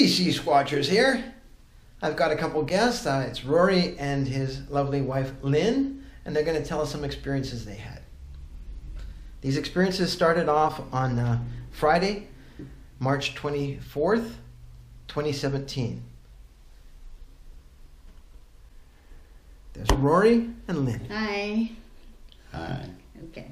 Lady Sea Squatchers here. I've got a couple guests. It's Rory and his lovely wife Lynn, and they're going to tell us some experiences they had. These experiences started off on Friday, March 24th, 2017. There's Rory and Lynn. Hi. Hi. Okay.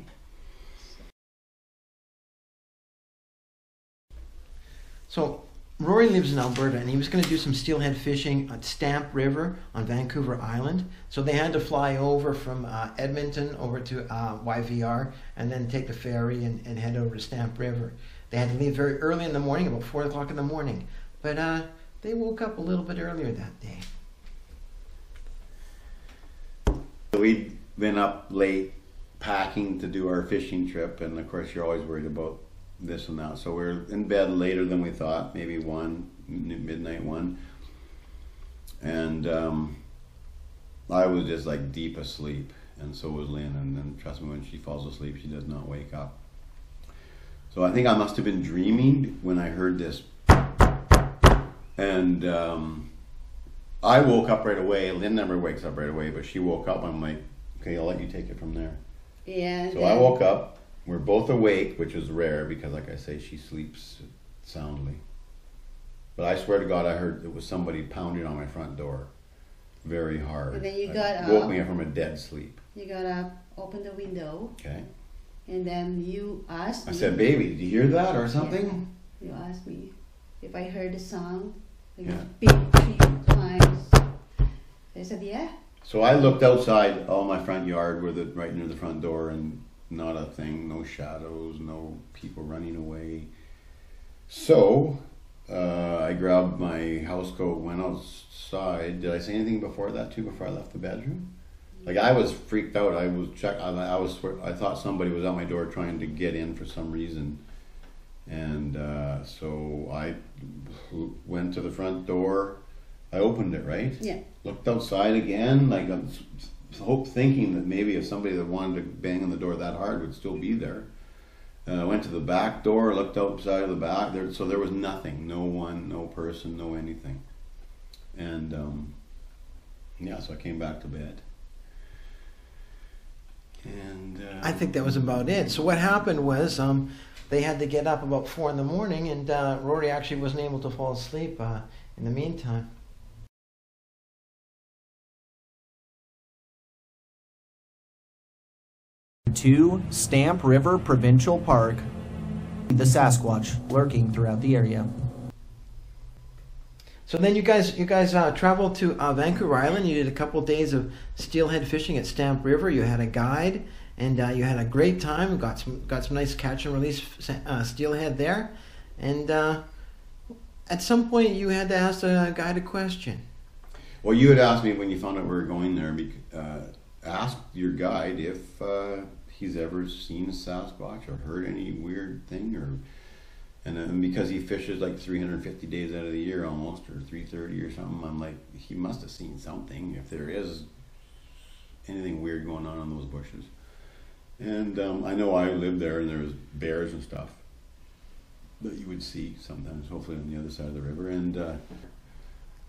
So Rory lives in Alberta, and he was going to do some steelhead fishing at Stamp River on Vancouver Island. So they had to fly over from Edmonton over to YVR and then take the ferry and head over to Stamp River. They had to leave very early in the morning, about 4 o'clock in the morning. But they woke up a little bit earlier that day. We'd been up late packing to do our fishing trip, and of course you're always worried about this and that. So we're in bed later than we thought, maybe midnight 1. And I was just like deep asleep, and so was Lynn, and then trust me, when she falls asleep, she does not wake up. So I think I must have been dreaming when I heard this. And I woke up right away. Lynn never wakes up right away, but she woke up. I'm like, okay, I'll let you take it from there. Yeah. So I woke up. We're both awake, which is rare because, like I say, she sleeps soundly. But I swear to God, I heard it was somebody pounding on my front door very hard. And then you got up. Woke me up from a dead sleep. You got up, opened the window, Okay. and then you asked me. I said, baby, did you hear that or something? Yeah. You asked me if I heard the sound, like Yeah. a big 3 times. I said, yeah. So I looked outside all my front yard, right near the front door, and not a thing, no shadows, no people running away. So I grabbed my house coat, went outside. Did I say anything before that too? Before I left the bedroom? Like I was freaked out. I thought somebody was at my door trying to get in for some reason, and so I went to the front door. I opened it, right? Yeah. Looked outside again, like thinking that maybe if somebody that wanted to bang on the door that hard would still be there. I went to the back door, looked outside of the back, so there was nothing, no one, no person, no anything. And yeah, so I came back to bed. And I think that was about it. So what happened was they had to get up about 4 in the morning, and Rory actually wasn't able to fall asleep in the meantime. To Stamp River Provincial Park, the Sasquatch lurking throughout the area. So then you guys traveled to Vancouver Island. You did a couple days of steelhead fishing at Stamp River. You had a guide, and you had a great time. Got some nice catch and release steelhead there. And at some point, you had to ask the guide a question. well, you had asked me when you found out we were going there. Ask your guide if he's ever seen a Sasquatch or heard any weird thing, and because he fishes like 350 days out of the year almost, or 330 or something, I'm like, he must have seen something if there is anything weird going on in those bushes. And I know I lived there, and there was bears and stuff that you would see sometimes, hopefully on the other side of the river. And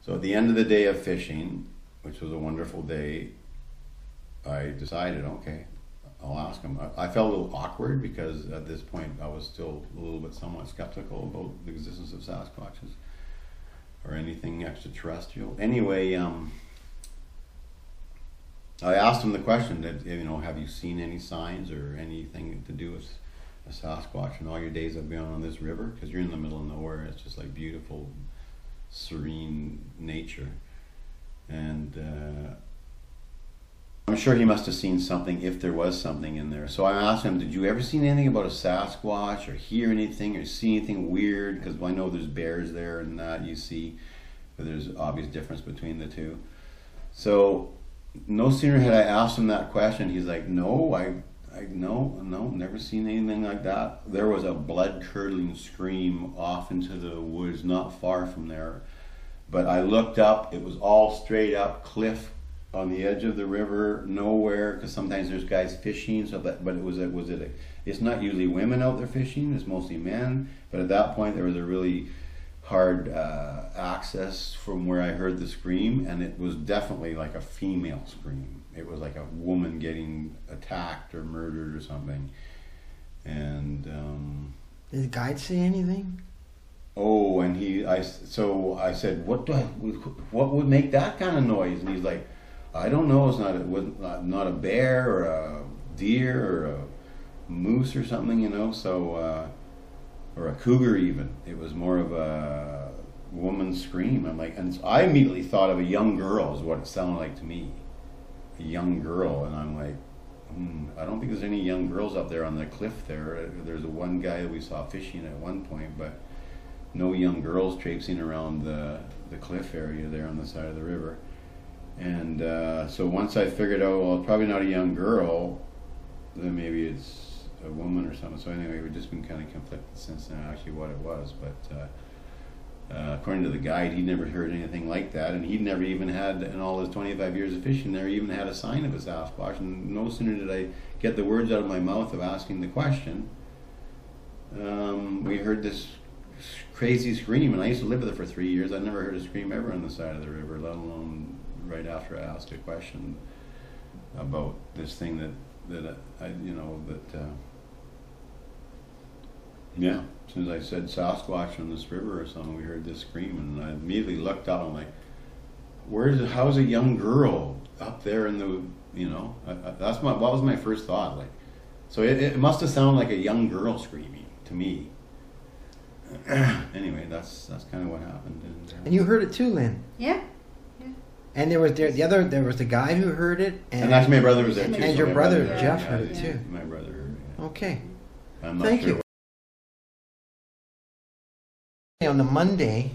so at the end of the day of fishing, which was a wonderful day, I decided, okay, I'll ask him. I felt a little awkward because at this point I was still a little bit somewhat skeptical about the existence of Sasquatches or anything extraterrestrial. Anyway, I asked him the question that, have you seen any signs or anything to do with a Sasquatch in all your days of being on this river? Because you're in the middle of nowhere. It's just like beautiful, serene nature. And I'm sure he must have seen something if there was something in there. So I asked him, did you ever see anything about a Sasquatch or hear anything or see anything weird? Because I know there's bears there and that you see, but there's obvious difference between the two. So no sooner had I asked him that question, he's like, no, no, never seen anything like that. There was a blood-curdling scream off into the woods not far from there. But I looked up, it was all straight up cliff on the edge of the river, nowhere, because sometimes there's guys fishing, but it's not usually women out there fishing, it's mostly men, but at that point there was a really hard access from where I heard the scream, and it was definitely like a female scream. It was like a woman getting attacked or murdered or something. And Did the guide say anything? oh, and so I said, what would make that kind of noise? And he's like, I don't know. It's not a bear or a deer or a moose or something, you know. So or a cougar even. It was more of a woman's scream. I'm like, and so I immediately thought of a young girl is what it sounded like to me. A young girl, and I'm like, I don't think there's any young girls up there on the cliff there. There's one guy that we saw fishing at one point, but no young girls traipsing around the cliff area there on the side of the river. And so once I figured out, well, it's probably not a young girl, then maybe it's a woman or something. So anyway, we've just been kind of conflicted since then actually what it was. But according to the guide, he'd never heard anything like that, and he'd never even had, in all his 25 years of fishing there, even had a sign of a Sasquatch. And no sooner did I get the words out of my mouth of asking the question, we heard this crazy scream, and I used to live with it for 3 years. I never heard a scream ever on the side of the river, let alone right after I asked a question about this thing that I yeah, as soon as I said Sasquatch on this river or something, we heard this scream, and I immediately looked up. I'm like, how's a young girl up there in the, you know, what was my first thought, like, so it must have sounded like a young girl screaming to me. Anyway, that's kind of what happened. And you heard it too, Lynn. Yeah. And there was the guide who heard it, and actually my brother was there too. And so your my brother brother, Jeff heard it too. My brother heard it. Okay. I'm not Thank sure you. On the Monday,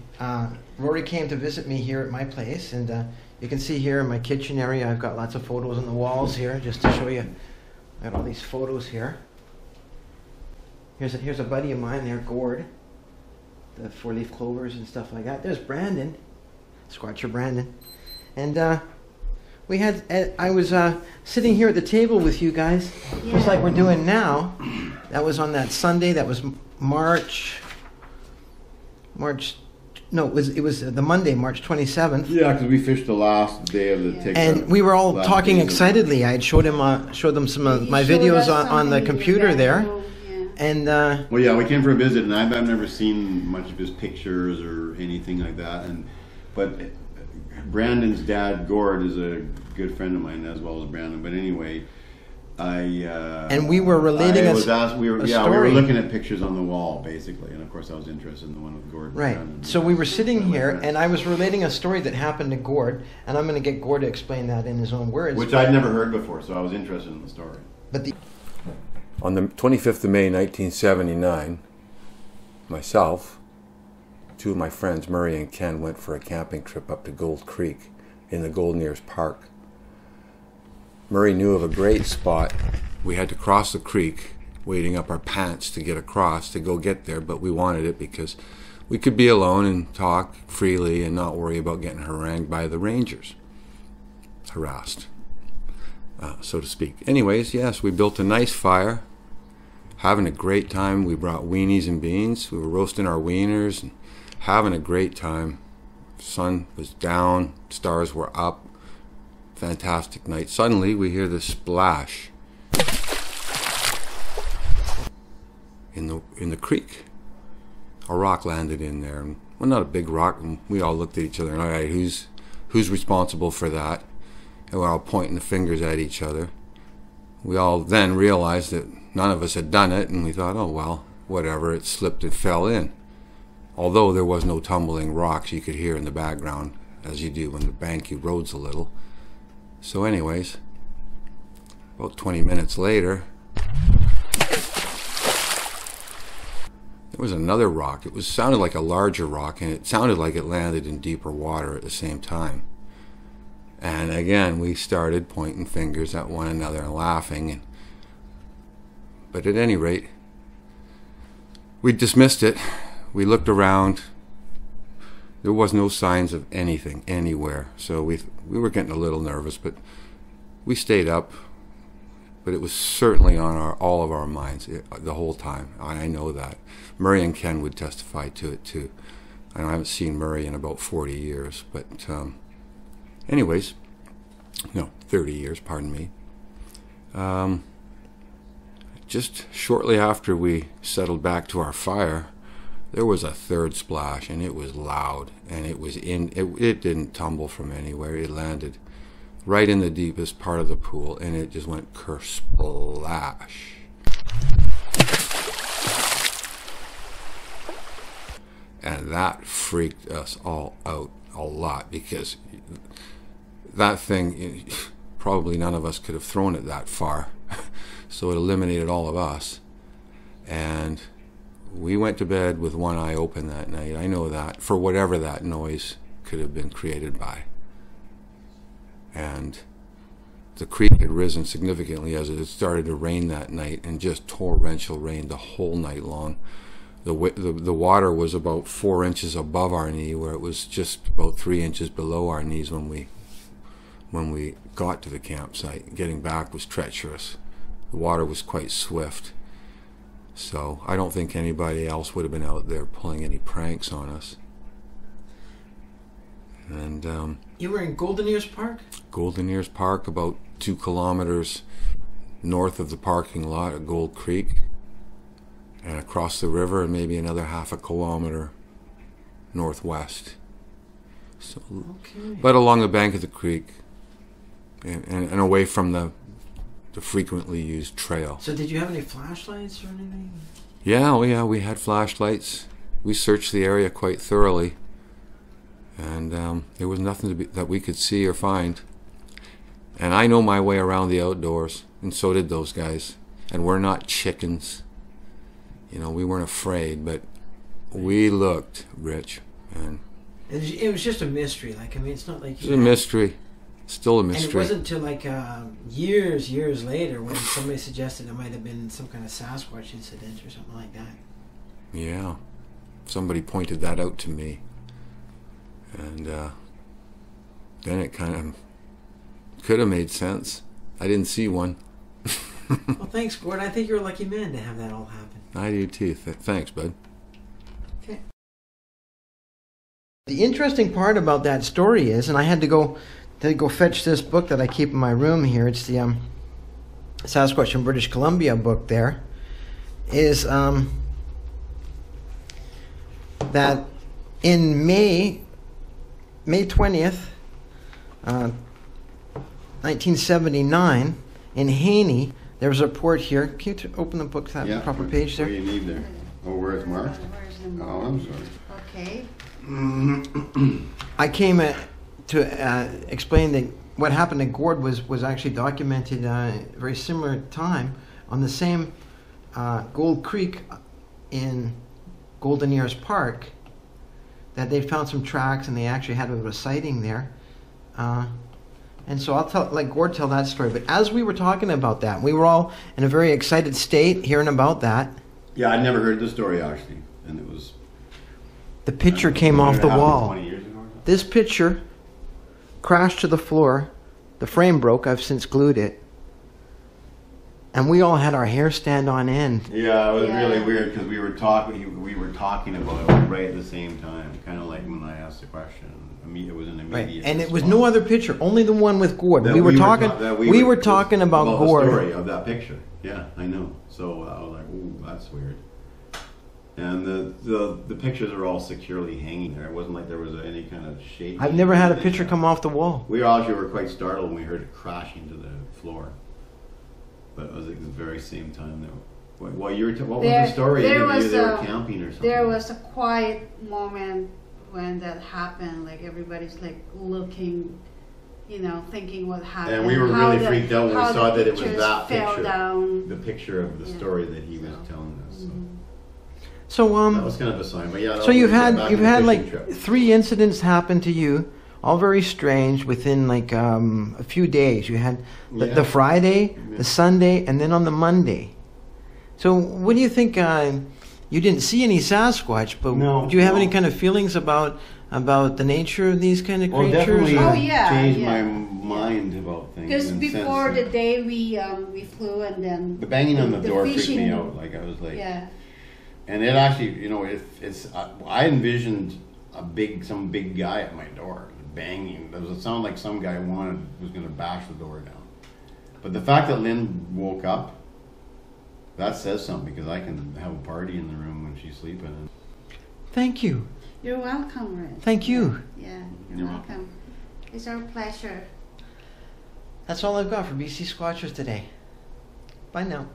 Rory came to visit me here at my place, and you can see here in my kitchen area, I've got lots of photos on the walls here, just to show you. I got all these photos here. Here's a buddy of mine there, Gord. The 4-leaf clovers and stuff like that. There's Brandon, Squatcher Brandon. And I was sitting here at the table with you guys, just like we're doing now. That was on that Sunday. That was it was the Monday, March 27th. Yeah, because we fished the last day of the and we were all talking excitedly. I had showed them some of my videos on the computer there. And well, yeah, we came for a visit, and I've never seen much of his pictures or anything like that. But Brandon's dad, Gord, is a good friend of mine, as well as Brandon. But anyway, and we were relating a story. We were looking at pictures on the wall, basically, and of course I was interested in the one with Gord. Right. So we were sitting here, and I was relating a story that happened to Gord, and I'm going to get Gord to explain that in his own words. Which I'd never heard before, so I was interested in the story. But on the 25th of May, 1979, myself, two of my friends, Murray and Ken, went for a camping trip up to Gold Creek in the Golden Ears Park. Murray knew of a great spot. We had to cross the creek, wading up our pants to get across to go get there, but we wanted it because we could be alone and talk freely and not worry about getting harangued by the rangers. Harassed, so to speak. Anyways, yes, we built a nice fire, having a great time. We brought weenies and beans. We were roasting our wieners and having a great time. Sun was down, stars were up. Fantastic night. Suddenly we hear this splash in the creek. A rock landed in there. Well, not a big rock, and we all looked at each other and, all right, who's responsible for that? And we're all pointing the fingers at each other. We all then realized that none of us had done it, and we thought, oh well, whatever, it slipped and fell in. Although there was no tumbling rocks you could hear in the background, as you do when the bank erodes a little. So anyways, about 20 minutes later, there was another rock. It sounded like a larger rock, and it sounded like it landed in deeper water at the same time. And again, we started pointing fingers at one another and laughing. But at any rate, we dismissed it. We looked around. There was no signs of anything anywhere. So we were getting a little nervous, but we stayed up. But it was certainly on all of our minds the whole time. I know that. Murray and Ken would testify to it too. I haven't seen Murray in about 40 years, but anyways, no, 30 years, pardon me. Just shortly after we settled back to our fire, there was a third splash, and it was loud, and it didn't tumble from anywhere. It landed right in the deepest part of the pool, and it just went kersplash. And that freaked us all out a lot, because that thing, probably none of us could have thrown it that far. So it eliminated all of us. And we went to bed with one eye open that night. I know that, for whatever that noise could have been created by. And the creek had risen significantly as it had started to rain that night, and just torrential rain the whole night long. The water was about 4 inches above our knee, where it was just about 3 inches below our knees when we got to the campsite. Getting back was treacherous. The water was quite swift. So I don't think anybody else would have been out there pulling any pranks on us. And You were in Golden Ears Park? Golden Ears Park, about 2 kilometers north of the parking lot at Gold Creek, and across the river, and maybe another half a kilometer northwest. So, Okay. but along the bank of the creek, and away from the frequently used trail. So did you have any flashlights or anything? Yeah, oh yeah, we had flashlights. We searched the area quite thoroughly, and there was nothing that we could see or find. And I know my way around the outdoors, and so did those guys. And we're not chickens. You know, we weren't afraid, but we looked, Rich, and It was just a mystery. Like, I mean, it's not like it's a mystery. Still a And it mystery. wasn't until like years later when somebody suggested it might have been some kind of Sasquatch incident or something like that. Yeah, somebody pointed that out to me, and then it kind of could have made sense. I didn't see one. Well, thanks, Gord. I think you're a lucky man to have that all happen. I do too. Thanks, bud. Okay. The interesting part about that story is, and I had to go fetch this book that I keep in my room here. It's the Sasquatch in British Columbia book. There is that in May 20th, 1979, in Haney, there was a report here. Can you open the book to that proper page there? Where you need there? Oh, where it's marked? Where's the Oh, I'm sorry. Okay. I came to explain that what happened at Gord was actually documented a very similar time on the same Gold Creek in Golden Ears Park, that they found some tracks and they actually had a sighting there. And so I'll let Gord tell that story. But as we were talking about that, we were all in a very excited state hearing about that. Yeah, I'd never heard the story actually, and it was. The picture came off the wall. 20 years ago or something? This picture crashed to the floor. The frame broke. I've since glued it. And we all had our hair stand on end. Yeah, it was Yeah. really weird because we were talking about it right at the same time, kind of like when I asked the question. It was an Right. immediate. And it was response. no other picture, only the one with Gord. That We were talking talking about Gord. the story of that picture. Yeah, I know. So I was like, "Ooh, that's weird." And the pictures are all securely hanging there. It wasn't like there was any kind of shade. I've never had a picture come off the wall. We actually were quite startled when we heard it crashing to the floor. But it was at the very same time that. Well, what was the story? There They was were camping or something. There was a quiet moment when that happened. Like everybody's like looking, thinking what happened. And we were really freaked out when we how saw the that it was pictures that fell picture. down. The picture of the Yeah. story that he was telling us. So. So That was kind of a sign, but yeah. that so was you've back had on you've the had fishing like trip. 3 incidents happen to you, all very strange within like a few days. You had Yeah. the Friday, Yeah. the Sunday, and then on the Monday. So what do you think? You didn't see any Sasquatch, but No, do you have no. any kind of feelings about the nature of these kind of Well, creatures? definitely Oh, yeah, changed yeah. my mind about things. Because and before since the day we flew and then the banging on the door freaked fishing, me out. Like I was like, Yeah. and it actually, it's I envisioned some big guy at my door, banging. There was a sound like some guy was going to bash the door down. But the fact that Lynn woke up, that says something, because I can have a party in the room when she's sleeping. Thank you. You're welcome, Red. Thank you. Yeah, you're welcome. It's our pleasure. That's all I've got for BC Squatchers today. Bye now.